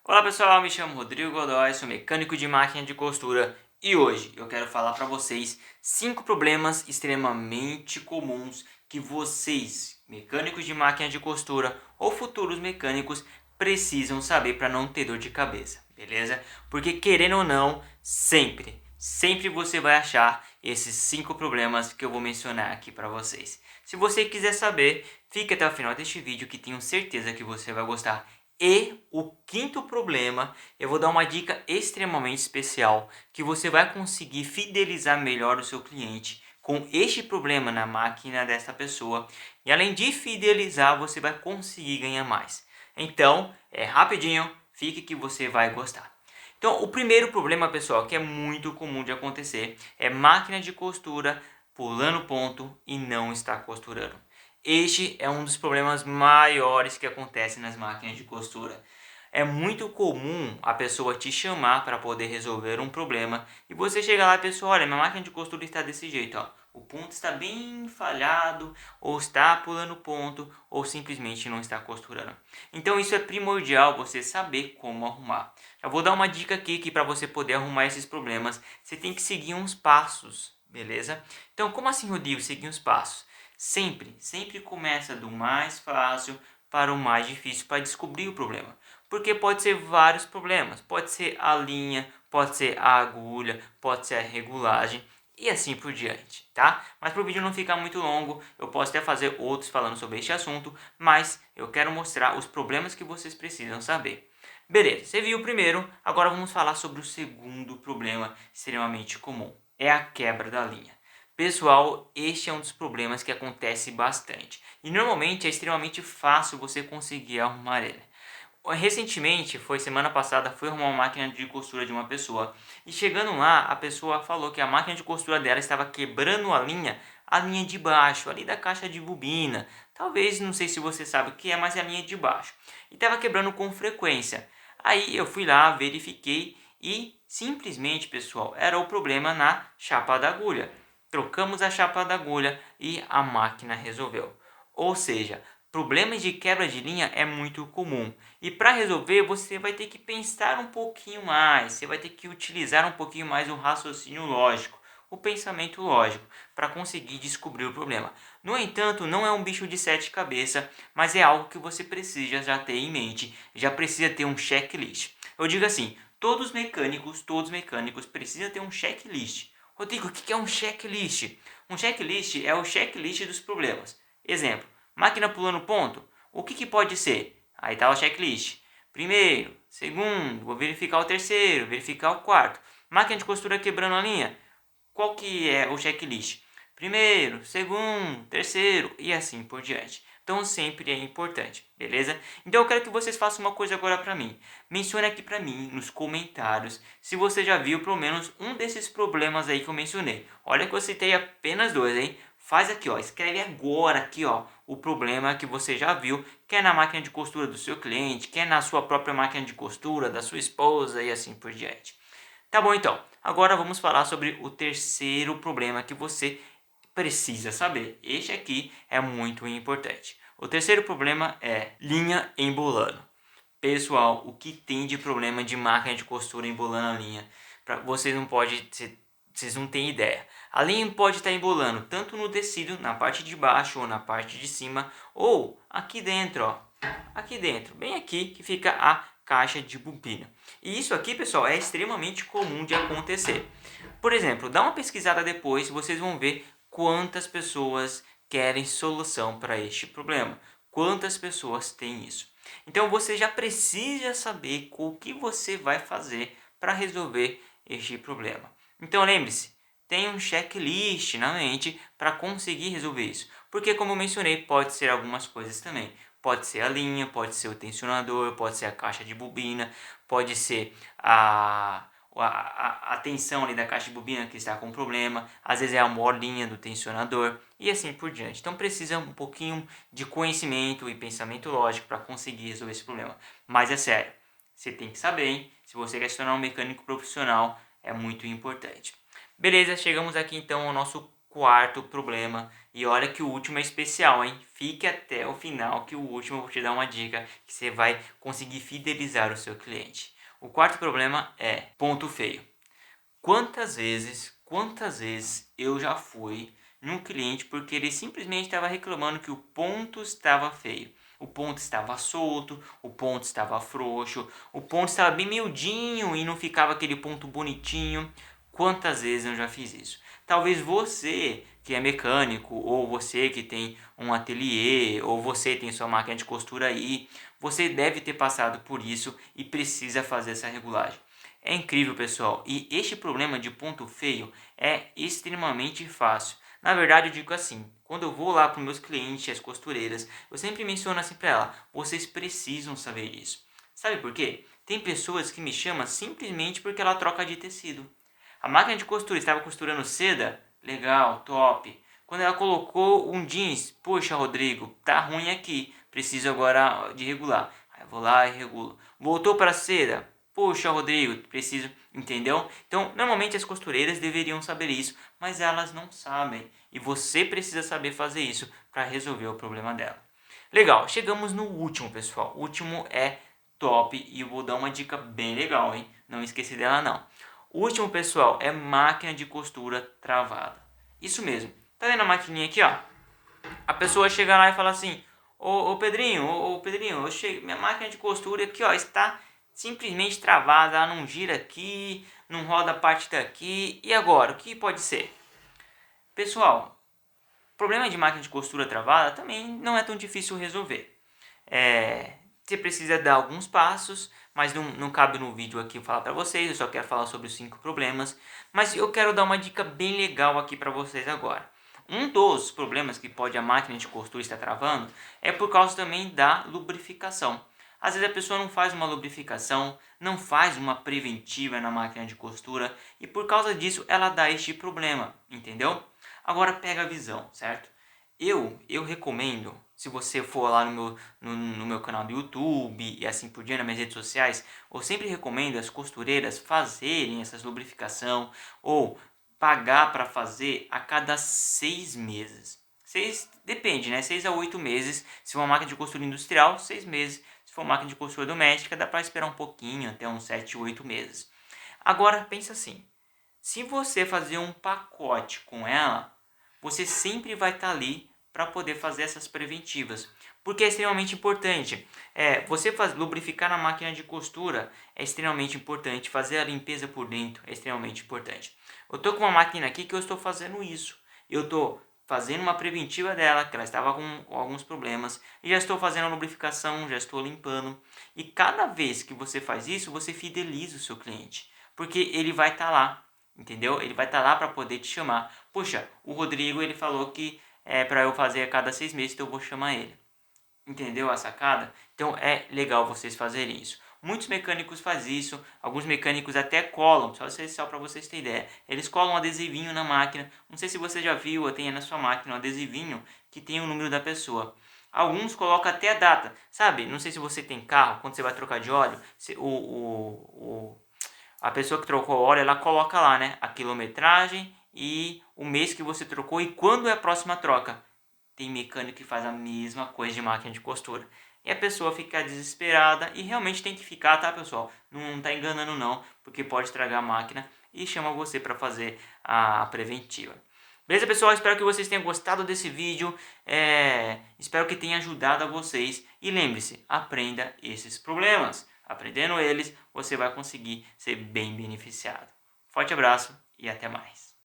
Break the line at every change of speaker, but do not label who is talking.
Olá pessoal, me chamo Rodrigo Godoy, sou mecânico de máquina de costura e hoje eu quero falar para vocês 5 problemas extremamente comuns que vocês, mecânicos de máquina de costura ou futuros mecânicos, precisam saber para não ter dor de cabeça, beleza? Porque querendo ou não, sempre você vai achar esses 5 problemas que eu vou mencionar aqui para vocês. Se você quiser saber, fique até o final deste vídeo que tenho certeza que você vai gostar. E o quinto problema, eu vou dar uma dica extremamente especial que você vai conseguir fidelizar melhor o seu cliente com este problema na máquina dessa pessoa. E além de fidelizar, você vai conseguir ganhar mais. Então, é rapidinho, fique que você vai gostar. Então, o primeiro problema, pessoal, que é muito comum de acontecer, é máquina de costura pulando ponto e não está costurando. Este é um dos problemas maiores que acontecem nas máquinas de costura. É muito comum a pessoa te chamar para poder resolver um problema e você chega lá e a pessoa, olha, minha máquina de costura está desse jeito, ó. O ponto está bem falhado, ou está pulando ponto, ou simplesmente não está costurando. Então isso é primordial você saber como arrumar. Eu vou dar uma dica aqui que para você poder arrumar esses problemas, você tem que seguir uns passos, beleza? Então, como assim, Rodrigo, seguir uns passos? Sempre começa do mais fácil para o mais difícil para descobrir o problema. Porque pode ser vários problemas. Pode ser a linha, pode ser a agulha, pode ser a regulagem e assim por diante, tá? Mas para o vídeo não ficar muito longo, eu posso até fazer outros falando sobre este assunto, mas eu quero mostrar os problemas que vocês precisam saber. Beleza, você viu o primeiro, agora vamos falar sobre o segundo problema extremamente comum. É a quebra da linha. Pessoal, este é um dos problemas que acontece bastante. E normalmente é extremamente fácil você conseguir arrumar ele. Recentemente, foi semana passada, fui arrumar uma máquina de costura de uma pessoa. E chegando lá, a pessoa falou que a máquina de costura dela estava quebrando a linha de baixo, ali da caixa de bobina. Talvez, não sei se você sabe o que é, mas é a linha de baixo. E estava quebrando com frequência. Aí eu fui lá, verifiquei e simplesmente, pessoal, era o problema na chapa da agulha. Trocamos a chapa da agulha e a máquina resolveu. Ou seja, problemas de quebra de linha é muito comum. E para resolver, você vai ter que pensar um pouquinho mais, você vai ter que utilizar um pouquinho mais o raciocínio lógico, o pensamento lógico, para conseguir descobrir o problema. No entanto, não é um bicho de sete cabeças, mas é algo que você precisa já ter em mente, já precisa ter um checklist. Eu digo assim, todos os mecânicos precisam ter um checklist. Rodrigo, o que é um checklist? Um checklist é o checklist dos problemas. Exemplo, máquina pulando ponto. O que pode ser? Aí está o checklist. Primeiro, segundo, vou verificar o terceiro, verificar o quarto. Máquina de costura quebrando a linha. Qual que é o checklist? Primeiro, segundo, terceiro e assim por diante. Então sempre é importante, beleza? Então eu quero que vocês façam uma coisa agora para mim. Mencione aqui para mim nos comentários se você já viu pelo menos um desses problemas aí que eu mencionei. Olha que eu citei apenas dois, hein? Faz aqui, ó, escreve agora aqui, ó, o problema que você já viu, quer na máquina de costura do seu cliente, quer na sua própria máquina de costura, da sua esposa e assim por diante. Tá bom, então. Agora vamos falar sobre o terceiro problema que você precisa saber. Este aqui é muito importante. O terceiro problema é linha embolando. Pessoal, o que tem de problema de máquina de costura embolando a linha? Vocês não têm ideia. A linha pode estar embolando tanto no tecido, na parte de baixo ou na parte de cima, ou aqui dentro, ó. Aqui dentro, bem aqui que fica a caixa de bobina. E isso aqui, pessoal, é extremamente comum de acontecer. Por exemplo, dá uma pesquisada depois, vocês vão ver quantas pessoas querem solução para este problema. Quantas pessoas têm isso? Então você já precisa saber o que você vai fazer para resolver este problema. Então lembre-se, tem um checklist na mente para conseguir resolver isso. Porque como eu mencionei, pode ser algumas coisas também. Pode ser a linha, pode ser o tensionador, pode ser a caixa de bobina, pode ser a tensão ali da caixa de bobina que está com problema, às vezes é a molinha do tensionador e assim por diante. Então precisa um pouquinho de conhecimento e pensamento lógico para conseguir resolver esse problema. Mas é sério, você tem que saber, hein? Se você quer se tornar um mecânico profissional, é muito importante. Beleza, chegamos aqui então ao nosso quarto problema. E olha que o último é especial, hein? fique até o final, que o último eu vou te dar uma dica que você vai conseguir fidelizar o seu cliente. O quarto problema é ponto feio. Quantas vezes eu já fui num cliente porque ele simplesmente estava reclamando que o ponto estava feio. O ponto estava solto, o ponto estava frouxo, o ponto estava bem miudinho e não ficava aquele ponto bonitinho. Quantas vezes eu já fiz isso? Talvez você que é mecânico, ou você que tem um ateliê, ou você tem sua máquina de costura aí, você deve ter passado por isso e precisa fazer essa regulagem. É incrível, pessoal, e este problema de ponto feio é extremamente fácil. Na verdade, eu digo assim, quando eu vou lá para os meus clientes, as costureiras, eu sempre menciono assim para ela, vocês precisam saber disso. Sabe por quê? Tem pessoas que me chamam simplesmente porque ela troca de tecido. A máquina de costura estava costurando seda? Legal, top. Quando ela colocou um jeans, poxa, Rodrigo, tá ruim aqui, preciso agora de regular. Aí eu vou lá e regulo. Voltou para seda? Poxa, Rodrigo, preciso, entendeu? Então, normalmente as costureiras deveriam saber isso, mas elas não sabem. E você precisa saber fazer isso para resolver o problema dela. Legal, chegamos no último, pessoal. O último é top e eu vou dar uma dica bem legal, hein? Não esqueci dela não. O último, pessoal, é máquina de costura travada. Isso mesmo. Tá vendo a maquininha aqui, ó? A pessoa chega lá e fala assim: ô Pedrinho, ô Pedrinho, minha máquina de costura aqui, ó, está simplesmente travada, ela não gira aqui, não roda a parte daqui. E agora, o que pode ser? Pessoal, problema de máquina de costura travada também não é tão difícil resolver. Você precisa dar alguns passos, mas não cabe no vídeo aqui falar para vocês, eu só quero falar sobre os 5 problemas. Mas eu quero dar uma dica bem legal aqui para vocês agora. Um dos problemas que pode a máquina de costura estar travando é por causa também da lubrificação. Às vezes a pessoa não faz uma lubrificação, não faz uma preventiva na máquina de costura e por causa disso ela dá este problema, entendeu? Agora pega a visão, certo? Eu recomendo, se você for lá no meu canal do YouTube e assim por diante, nas minhas redes sociais, eu sempre recomendo as costureiras fazerem essas lubrificação ou pagar para fazer a cada 6 meses. Depende, né? 6 a 8 meses. Se for uma máquina de costura industrial, 6 meses. Se for uma máquina de costura doméstica, dá para esperar um pouquinho, até uns 7, 8 meses. Agora, pensa assim. Se você fazer um pacote com ela, você sempre vai estar ali para poder fazer essas preventivas. Porque é extremamente importante. Você lubrificar na máquina de costura é extremamente importante. Fazer a limpeza por dentro é extremamente importante. Eu estou com uma máquina aqui que eu estou fazendo isso. Eu estou fazendo uma preventiva dela, que ela estava com alguns problemas. E já estou fazendo a lubrificação, já estou limpando. E cada vez que você faz isso, você fideliza o seu cliente. Porque ele vai estar lá. Entendeu? Ele vai estar lá para poder te chamar. Poxa, o Rodrigo ele falou que é para eu fazer a cada 6 meses, então eu vou chamar ele. Entendeu a sacada? Então é legal vocês fazerem isso. Muitos mecânicos fazem isso, alguns mecânicos até colam, só para vocês terem ideia. Eles colam um adesivinho na máquina. Não sei se você já viu ou tem na sua máquina um adesivinho que tem o número da pessoa. Alguns colocam até a data, sabe? Não sei se você tem carro, quando você vai trocar de óleo, a pessoa que trocou o óleo, ela coloca lá, né, a quilometragem e o mês que você trocou e quando é a próxima troca. Tem mecânico que faz a mesma coisa de máquina de costura. E a pessoa fica desesperada e realmente tem que ficar, tá, pessoal? Não tá enganando não, porque pode estragar a máquina e chama você para fazer a preventiva. Beleza, pessoal? Espero que vocês tenham gostado desse vídeo. Espero que tenha ajudado a vocês. E lembre-se, aprenda esses problemas. Aprendendo eles, você vai conseguir ser bem beneficiado. Forte abraço e até mais.